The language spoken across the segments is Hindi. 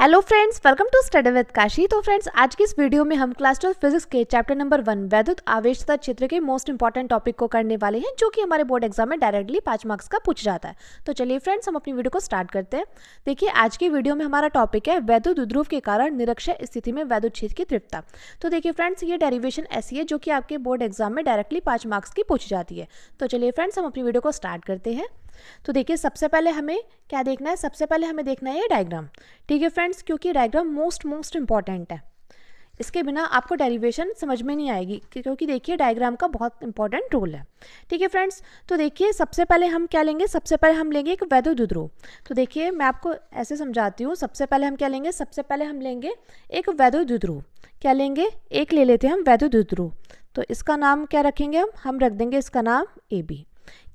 Hello friends, welcome to study with Kashi. तो फ्रेंड्स, आज की इस वीडियो में हम क्लास 12 फिजिक्स के चैप्टर नंबर 1 वैद्युत आवेश तथा क्षेत्र के मोस्ट इंपॉर्टेंट टॉपिक को करने वाले हैं, जो कि हमारे बोर्ड एग्जाम में डायरेक्टली 5 मार्क्स का पूछ जाता है। तो चलिए फ्रेंड्स, हम अपनी वीडियो को स्टार्ट करते हैं। देखिए, आज की वीडियो में हमारा टॉपिक है वैद्युत द्विध्रुव के कारण निरक्षीय स्थिति में वैद्युत क्षेत्र की तीव्रता। तो देखिए फ्रेंड्स, ये डेरिवेशन ऐसी है जो कि आपके बोर्ड एग्जाम में डायरेक्टली 5 मार्क्स की पूछ जाती है। तो चलिए फ्रेंड्स, हम अपनी वीडियो को स्टार्ट करते हैं। तो देखिए, सबसे पहले हमें क्या देखना है, सबसे पहले हमें देखना है ये डायग्राम। ठीक है फ्रेंड्स, क्योंकि डायग्राम मोस्ट इंपॉर्टेंट है। इसके बिना आपको डेरिवेशन समझ में नहीं आएगी, क्योंकि देखिए डायग्राम का बहुत इंपॉर्टेंट रोल है। ठीक है फ्रेंड्स, तो देखिए सबसे पहले हम क्या लेंगे, सबसे पहले हम लेंगे एक वैद्युत द्विध्रुव। तो देखिए मैं आपको ऐसे समझाती हूँ। सबसे पहले हम क्या लेंगे, सबसे पहले हम लेंगे एक वैद्युत द्विध्रुव। क्या लेंगे, एक ले लेते हैं हम वैद्युत द्विध्रुव। तो इसका नाम क्या रखेंगे, हम रख देंगे इसका नाम AB।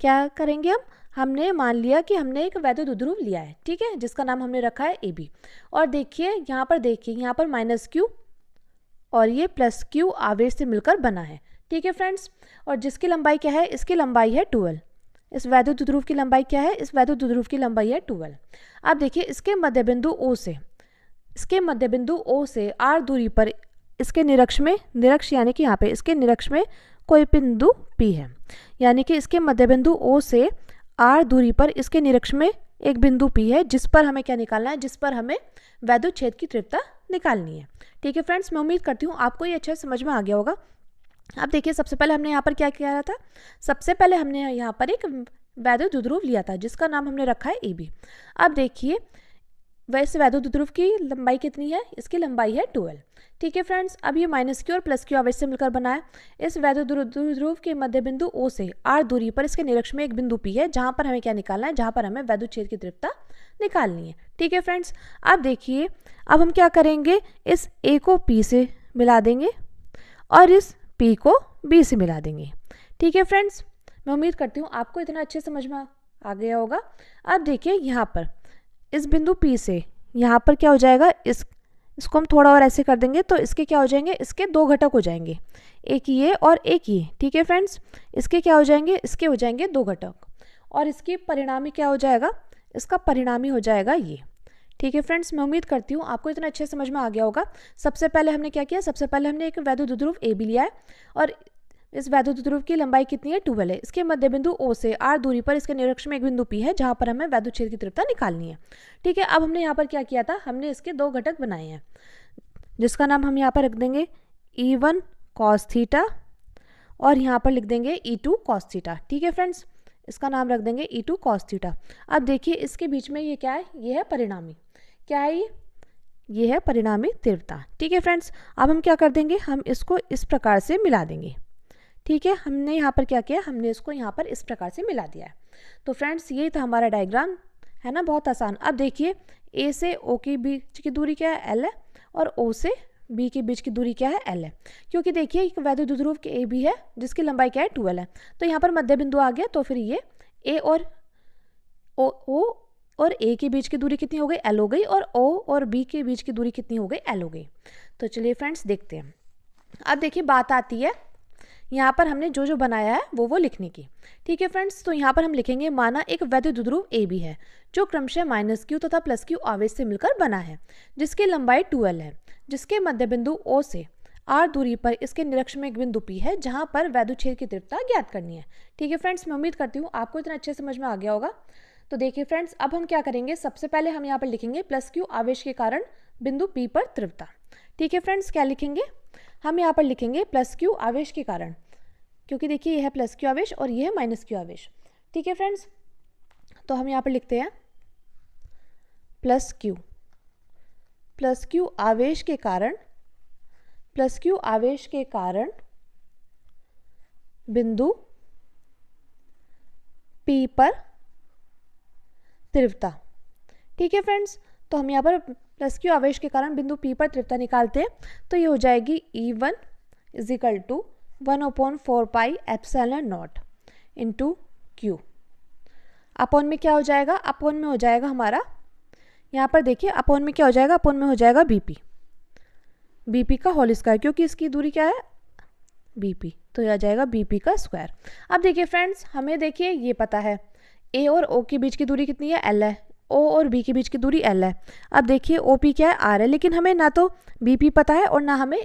क्या करेंगे हमने मान लिया कि हमने एक वैद्युत द्विध्रुव लिया है, ठीक है, जिसका नाम हमने रखा है AB। और देखिए यहाँ पर -Q और ये +Q आवेश से मिलकर बना है। ठीक है फ्रेंड्स, और जिसकी लंबाई क्या है, इसकी लंबाई है 12। इस वैद्युत द्विध्रुव की लंबाई क्या है, इस वैद्युत द्विध्रुव की लंबाई है 12। अब देखिए इसके मध्यबिंदु O से r दूरी पर इसके निरक्ष यानी कि यहाँ पे इसके निरक्ष में कोई बिंदु P है, यानी कि इसके मध्यबिंदु O से r दूरी पर इसके निरक्ष में एक बिंदु P है, जिस पर हमें क्या निकालना है, जिस पर हमें वैद्युत क्षेत्र की तीव्रता निकालनी है। ठीक है फ्रेंड्स, मैं उम्मीद करती हूँ आपको ये अच्छे से समझ में आ गया होगा। अब देखिए सबसे पहले हमने यहाँ पर क्या किया था, सबसे पहले हमने यहाँ पर एक वैद्युत द्विध्रुव लिया था जिसका नाम हमने रखा है AB। अब देखिए वैसे वैद्युत द्विध्रुव की लंबाई कितनी है, इसकी लंबाई है 12। ठीक है फ्रेंड्स, अब ये -Q और +Q आवेश से मिलकर बना है। इस वैद्युत द्विध्रुव के मध्य बिंदु O से r दूरी पर इसके निरक्ष में एक बिंदु P है, जहां पर हमें क्या निकालना है, जहां पर हमें वैद्युत क्षेत्र की तीव्रता निकालनी है। ठीक है फ्रेंड्स, अब देखिए अब हम क्या करेंगे, इस A को P से मिला देंगे और इस P को B से मिला देंगे। ठीक है फ्रेंड्स, मैं उम्मीद करती हूँ आपको इतना अच्छे समझ में आ गया होगा। अब देखिए यहाँ पर इस बिंदु P से यहाँ पर क्या हो जाएगा, इसको हम थोड़ा और ऐसे कर देंगे तो इसके क्या हो जाएंगे, इसके 2 घटक हो जाएंगे, एक ये और एक ये। ठीक है फ्रेंड्स, इसके क्या हो जाएंगे, इसके हो जाएंगे 2 घटक, और इसकी परिणामी क्या हो जाएगा, इसका परिणामी हो जाएगा ये। ठीक है फ्रेंड्स, मैं उम्मीद करती हूँ आपको इतना अच्छे समझ में आ गया होगा। सबसे पहले हमने क्या किया, सबसे पहले हमने एक वैद्युत द्विध्रुव AB लिया है और इस वैद्युत द्विध्रुव की लंबाई कितनी है, 12 है। इसके मध्य बिंदु O से r दूरी पर इसके निरक्ष में एक बिंदु P है, जहां पर हमें वैद्युत क्षेत्र की तीव्रता निकालनी है। ठीक है, अब हमने यहाँ पर क्या किया था, हमने इसके 2 घटक बनाए हैं, जिसका नाम हम यहाँ पर रख देंगे E1 cos थीटा और यहाँ पर लिख देंगे E2 cos थीटा। ठीक है फ्रेंड्स, इसका नाम रख देंगे E2 cos थीटा। अब देखिए इसके बीच में ये क्या है, ये है परिणामी। क्या है ये है परिणामी तीव्रता। ठीक है फ्रेंड्स, अब हम क्या कर देंगे, हम इसको इस प्रकार से मिला देंगे। ठीक है, हमने यहाँ पर क्या किया, हमने इसको यहाँ पर इस प्रकार से मिला दिया है। तो फ्रेंड्स ये था हमारा डायग्राम, है ना, बहुत आसान। अब देखिए A से O के बीच की दूरी क्या है, L है, और O से B के बीच की दूरी क्या है, L है। क्योंकि देखिए एक वैद्युत द्विध्रुव के AB है जिसकी लंबाई क्या है, 12 है, तो यहाँ पर मध्य बिंदु आ गया, तो फिर ये A और O और A के बीच की दूरी कितनी हो गई, L हो गई, और O और B के बीच की दूरी कितनी हो गई, L हो गई। तो चलिए फ्रेंड्स देखते हैं। अब देखिए बात आती है यहाँ पर हमने जो बनाया है वो लिखने की। ठीक है फ्रेंड्स, तो यहाँ पर हम लिखेंगे, माना एक वैद्युत द्विध्रुव AB है जो क्रमशः -Q तथा +Q आवेश से मिलकर बना है, जिसकी लंबाई 12 है, जिसके मध्य बिंदु O से r दूरी पर इसके निरक्ष में एक बिंदु P है, जहां पर वैद्युत क्षेत्र की तीव्रता ज्ञात करनी है। ठीक है फ्रेंड्स, मैं उम्मीद करती हूँ आपको इतना अच्छे समझ में आ गया होगा। तो देखिए फ्रेंड्स, अब हम क्या करेंगे, सबसे पहले हम यहाँ पर लिखेंगे +Q आवेश के कारण बिंदु P पर तीव्रता। ठीक है फ्रेंड्स, क्या लिखेंगे, हम यहाँ पर लिखेंगे +Q आवेश के कारण, क्योंकि देखिए यह है +Q आवेश और यह है -Q आवेश। ठीक है फ्रेंड्स, तो हम यहाँ पर लिखते हैं +Q आवेश के कारण, +Q आवेश के कारण बिंदु P पर तीव्रता। ठीक है फ्रेंड्स, तो हम यहाँ पर +Q आवेश के कारण बिंदु P पर तीव्रता निकालते हैं, तो ये हो जाएगी E1 = 1/4 pi epsilon naught into Q। Upon में क्या हो जाएगा, अपॉन में हो जाएगा हमारा, यहाँ पर देखिए अपॉन में क्या हो जाएगा, अपॉन में हो जाएगा BP का होल स्क्वायर, क्योंकि इसकी दूरी क्या है, BP, तो यह आ जाएगा BP का स्क्वायर। अब देखिए फ्रेंड्स, हमें देखिए ये पता है A और O के बीच की दूरी कितनी है, L है, ओ और बी के बीच की दूरी एल है। अब देखिए ओ पी क्या है, आर है, लेकिन हमें ना तो बी पी पता है और ना हमें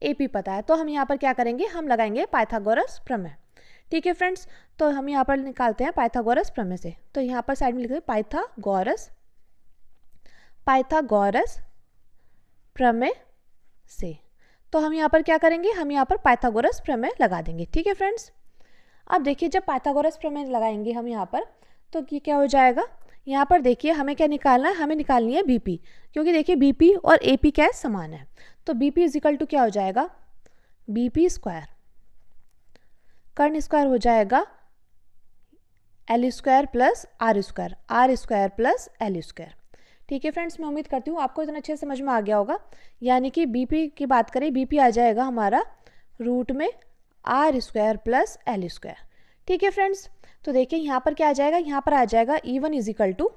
ए पी पता है। तो हम यहाँ पर क्या करेंगे, हम लगाएंगे पाइथागोरस प्रमेय। ठीक है फ्रेंड्स, तो हम यहाँ पर निकालते हैं पाइथागोरस प्रमेय से। तो यहाँ पर साइड में लिखते हैं पाइथागोरस प्रमेय से। तो हम यहाँ पर क्या करेंगे, हम यहाँ पर पाइथागोरस प्रमेय लगा देंगे। ठीक है फ्रेंड्स, अब देखिए जब पाइथागोरस प्रमेय लगाएंगे हम यहाँ पर, तो ये क्या हो जाएगा, यहाँ पर देखिए हमें क्या निकालना है, हमें निकालनी है बीपी, क्योंकि देखिए बीपी और एपी क्या है, समान है। तो बीपी इज इक्वल टू क्या हो जाएगा, बीपी स्क्वायर, कर्ण स्क्वायर हो जाएगा L square plus R square plus L square. ठीक है फ्रेंड्स, मैं उम्मीद करती हूँ आपको इतना अच्छे से समझ में आ गया होगा। यानी कि बीपी की बात करें, बीपी आ जाएगा हमारा रूट में R square plus L square. ठीक है फ्रेंड्स, तो देखिए यहाँ पर क्या आ जाएगा, यहाँ पर आ जाएगा E1 is equal to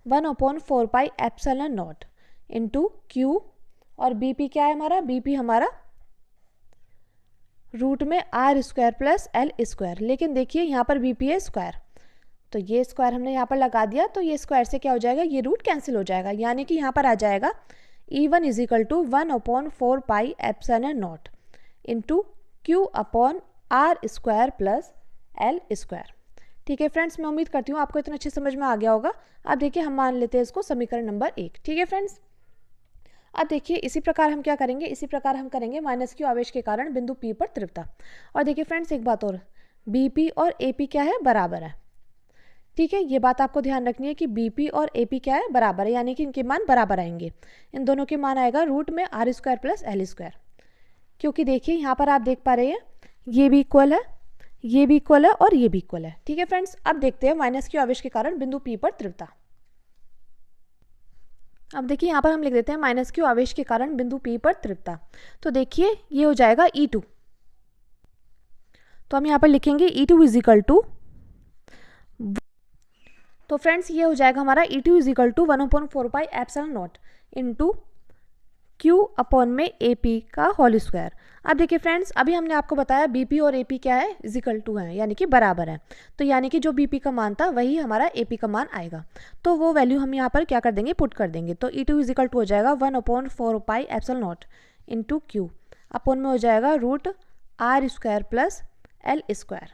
1/4 pi epsilon naught into Q, और बीपी क्या है हमारा, बीपी हमारा रूट में R square plus L square. लेकिन देखिए यहाँ पर बीपी है स्क्वायर, तो ये स्क्वायर हमने यहाँ पर लगा दिया, तो ये स्क्वायर से क्या हो जाएगा, ये रूट कैंसिल हो जाएगा। यानी कि यहाँ पर आ जाएगा E1 is equal to 1/4 pi epsilon naught into Q upon R square plus L square. ठीक है फ्रेंड्स, मैं उम्मीद करती हूँ आपको इतना अच्छे समझ में आ गया होगा। अब देखिए हम मान लेते हैं इसको समीकरण नंबर 1। ठीक है फ्रेंड्स, अब देखिए इसी प्रकार हम क्या करेंगे, इसी प्रकार हम करेंगे माइनस क्यू आवेश के कारण बिंदु P पर तीव्रता। और देखिए फ्रेंड्स एक बात और, BP और AP क्या है, बराबर है। ठीक है, ये बात आपको ध्यान रखनी है कि BP और AP क्या है, बराबर है, यानी कि इनके मान बराबर आएंगे। इन दोनों के मान आएगा रूट में R square plus L square, क्योंकि देखिए यहाँ पर आप देख पा रहे हैं ये भी इक्वल है, ये भी इक्वल है और ये भी इक्वल है। ठीक है फ्रेंड्स, अब देखते हैं माइनस क्यू आवेश के कारण बिंदु P पर तीव्रता। अब देखिए यहाँ पर हम लिख देते हैं माइनस क्यू आवेश के कारण बिंदु P पर तीव्रता। तो देखिए ये हो जाएगा E2, तो हम यहाँ पर लिखेंगे E2 इज इक्वल टू, तो फ्रेंड्स ये हो जाएगा हमारा E2 is equal to 1/4 pi epsilon naught into Q upon में AP का होल स्क्वायर। अब देखिए फ्रेंड्स, अभी हमने आपको बताया BP और AP क्या है, इज इक्वल टू है, यानी कि बराबर है। तो यानी कि जो BP का मान था वही हमारा AP का मान आएगा, तो वो वैल्यू हम यहाँ पर क्या कर देंगे, पुट कर देंगे। तो E2 इज इक्वल टू हो जाएगा 1/4 pi epsilon naught into Q upon में हो जाएगा root R square plus L square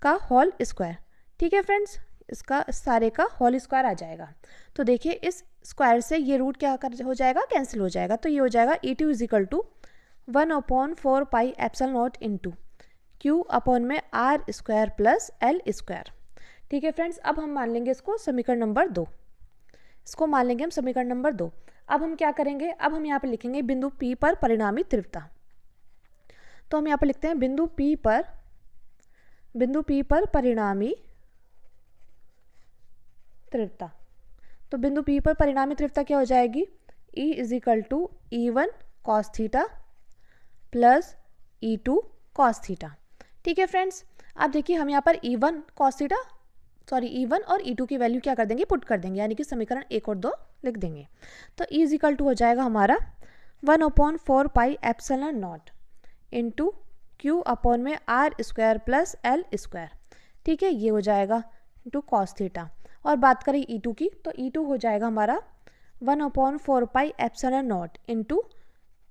का होल स्क्वायर। ठीक है फ्रेंड्स, इसका सारे का होल स्क्वायर आ जाएगा। तो देखिए इस स्क्वायर से ये रूट क्या कर हो जाएगा, कैंसिल हो जाएगा। तो ये हो जाएगा E2 is equal to 1/4 pi epsilon naught into Q upon में R square plus L square. ठीक है फ्रेंड्स, अब हम मान लेंगे इसको समीकरण नंबर 2, इसको मान लेंगे हम समीकरण नंबर 2। अब हम क्या करेंगे, अब हम यहाँ पर लिखेंगे बिंदु P पर परिणामी तीव्रता। तो हम यहाँ पर लिखते हैं बिंदु P पर परिणामी तीव्रता। तो बिंदु P पर परिणामी तीव्रता क्या हो जाएगी, E is equal to E1 cos theta plus E2 cos theta. ठीक है फ्रेंड्स, अब देखिए हम यहाँ पर E1 कॉस थीटा E1 और E2 की वैल्यू क्या कर देंगे, पुट कर देंगे, यानी कि समीकरण 1 और 2 लिख देंगे। तो E इज इक्वल टू हो जाएगा हमारा 1/4 pi epsilon naught into Q upon में R square plus L square. ठीक है, ये हो जाएगा इंटू कॉस थीटा। और बात करें E2 की, तो E2 हो जाएगा हमारा 1/4 pi epsilon naught into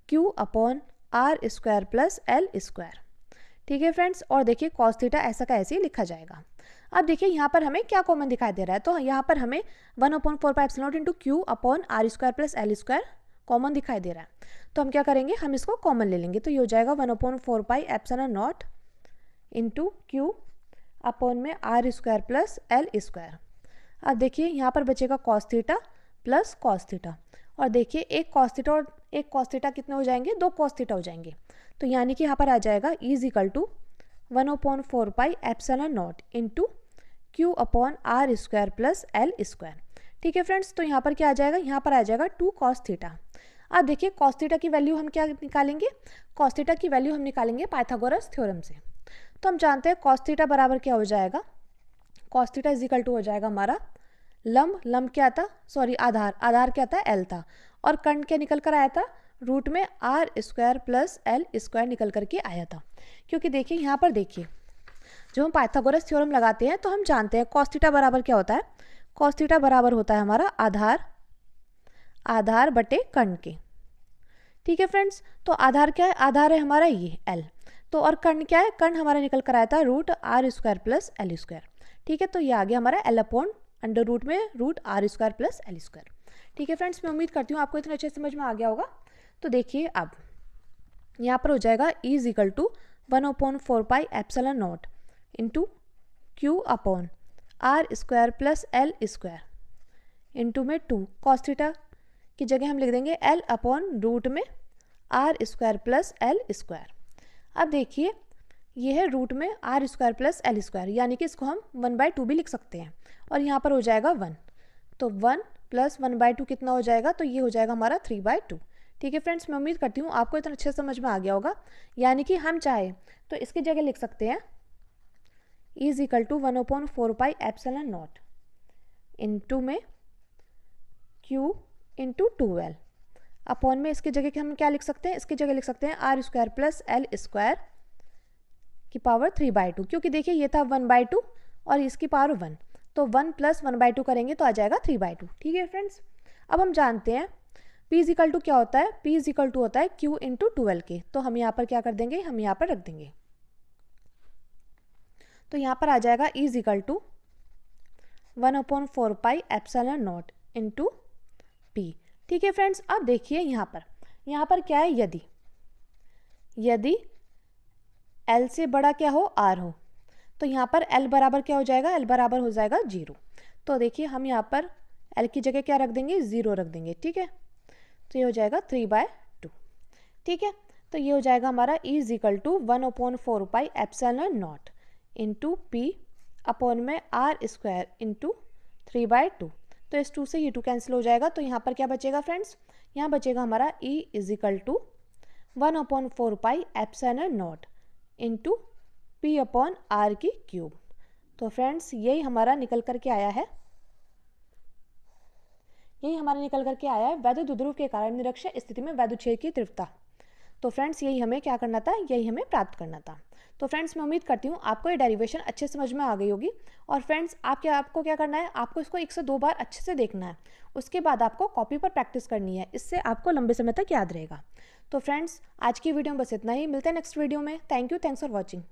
Q upon R square plus L square. ठीक है फ्रेंड्स, और देखिए कॉस थीटा ऐसा का ऐसे ही लिखा जाएगा। अब देखिए यहाँ पर हमें क्या कॉमन दिखाई दे रहा है, तो यहाँ पर हमें 1/4 pi epsilon naught into Q upon R square plus L square common दिखाई दे रहा है। तो हम क्या करेंगे, हम इसको कॉमन ले लेंगे। तो ये हो जाएगा 1/4 pi epsilon naught into Q upon में R square plus L square. अब देखिए यहाँ पर बचेगा cos theta plus cos theta, और देखिए एक कॉस थीटा और एक कॉस थीटा कितने हो जाएंगे, 2 कॉस थीटा हो जाएंगे। तो यानी कि यहाँ पर आ जाएगा E is equal to 1/4 pi epsilon naught into Q upon R square plus L square. ठीक है फ्रेंड्स, तो यहाँ पर क्या आ जाएगा, यहाँ पर आ जाएगा 2 कॉस थीटा। अब देखिए कॉस थीटा की वैल्यू हम क्या निकालेंगे, कॉस थीटा की वैल्यू हम निकालेंगे पाइथागोरस थ्योरम से। तो हम जानते हैं कॉस थीटा बराबर क्या हो जाएगा, cos theta is equal to हो जाएगा हमारा लंब क्या था, आधार क्या था, L था, और कर्ण क्या निकल कर आया था, रूट में R square plus L square निकल करके आया था। क्योंकि देखिए यहाँ पर देखिए जब हम पाइथागोरस थ्योरम लगाते हैं तो हम जानते हैं कॉस थीटा बराबर क्या होता है, कॉस थीटा बराबर होता है हमारा आधार बटे कर्ण के। ठीक है फ्रेंड्स, तो आधार क्या है, आधार है हमारा ये L, तो और कर्ण क्या है, कर्ण हमारा निकल कर आया था √r² प्लस L²। ठीक है, तो ये आ गया हमारा L/√में √r² प्लस L²। ठीक है फ्रेंड्स, मैं उम्मीद करती हूँ आपको इतना अच्छे समझ में आ गया होगा। तो देखिए अब यहाँ पर हो जाएगा E = 1/4πε0 into Q/r² plus L² into में 2 कॉस थीटा की जगह हम लिख देंगे L/√में r² प्लस L²। अब देखिए ये है रूट में r² प्लस L², यानी कि इसको हम 1/2 भी लिख सकते हैं, और यहाँ पर हो जाएगा 1, तो 1 + 1/2 कितना हो जाएगा, तो ये हो जाएगा हमारा 3/2। ठीक है फ्रेंड्स, मैं उम्मीद करती हूँ आपको इतना अच्छे समझ में आ गया होगा। यानी कि हम चाहे तो इसकी जगह लिख सकते हैं E = 1/4πε0 इंटू में Q इंटू 2L अपॉन में इसकी जगह हम क्या लिख सकते हैं, इसकी जगह लिख सकते हैं r² प्लस L² की पावर 3/2, क्योंकि देखिए ये था 1/2 और इसकी पावर 1, तो 1 + 1/2 करेंगे तो आ जाएगा 3/2। ठीक है फ्रेंड्स, अब हम जानते हैं P = क्या होता है, P = होता है Q इंटू 2L के, तो हम यहाँ पर क्या कर देंगे, हम यहाँ पर रख देंगे, तो यहाँ पर आ जाएगा E = 1/4πε0 इंटू P। ठीक है फ्रेंड्स, अब देखिए यहाँ पर क्या है, यदि L से बड़ा क्या हो, R हो, तो यहाँ पर L बराबर क्या हो जाएगा, L बराबर हो जाएगा 0। तो देखिए हम यहाँ पर L की जगह क्या रख देंगे, 0 रख देंगे। ठीक है, तो ये हो जाएगा 3/2। ठीक है, तो ये हो जाएगा हमारा E = 1/4πε0 इंटू P अपॉन में r² इंटू 3/2। तो इस 2 से ये 2 कैंसिल हो जाएगा, तो यहाँ पर क्या बचेगा फ्रेंड्स, यहाँ बचेगा हमारा E = 1/4πε0 इंटू P/r³। तो फ्रेंड्स यही हमारा निकल करके आया है, वैद्युत द्विध्रुव के कारण निरक्षीय स्थिति में वैद्युत क्षेत्र की तीव्रता। तो फ्रेंड्स यही हमें क्या करना था, यही हमें प्राप्त करना था। तो फ्रेंड्स मैं उम्मीद करती हूँ आपको ये डेरिवेशन अच्छे समझ में आ गई होगी। और फ्रेंड्स आपको क्या करना है, आपको इसको 1 से 2 बार अच्छे से देखना है, उसके बाद आपको कॉपी पर प्रैक्टिस करनी है, इससे आपको लंबे समय तक याद रहेगा। तो फ्रेंड्स आज की वीडियो में बस इतना ही, मिलते हैं नेक्स्ट वीडियो में। Thanks for watching.